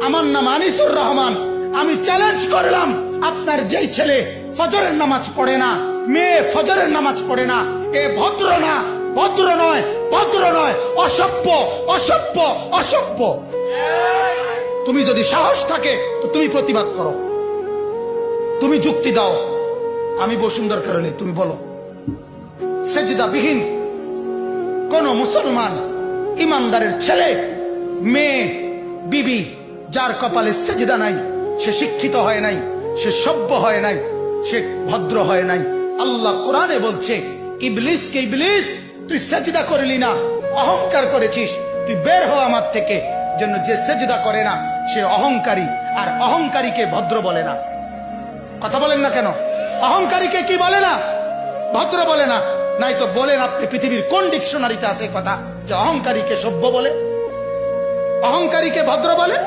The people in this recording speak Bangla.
আমার নাম আনিসুর রহমান। আমি চ্যালেঞ্জ করলাম, আপনার যেই ছেলে ফজরের নামাজ পড়ে না, মেয়ে ফজরের নামাজ পড়ে না, এ ভদ্র না, ভদ্র নয়, ভদ্র নয়, অসভ্য, অসভ্য, অসভ্য। তুমি যদি সাহস থাকে তো তুমি প্রতিবাদ করো, তুমি যুক্তি দাও। আমি বসুন্ধর কারণে তুমি বলো, সেজদাবিহীন কোন মুসলমান ইমানদারের ছেলে, মেয়ে, বিবি যার কপালে সেজদা নাই, সে শিক্ষিত হয় নাই, সে সভ্য হয় নাই, সে ভদ্র হয় নাই। আল্লাহ কোরআনে বলছে, ইবলিসকে, ইবলিস তুই সেজদা করলি না, অহংকার করেছিস, তুই বের হ আমার থেকে। জন্য যে সেজদা করে না সে অহংকারী, আর অহংকারীকে ভদ্র বলে না। কথা বলেন না কেন? অহংকারীকে কি বলে না? ভদ্র বলে না। নাই তো বলেন আপনি পৃথিবীর কোন ডিকশনারিতে আছে কথা যে অহংকারীকে সভ্য বলে, অহংকারীকে ভদ্র বলে?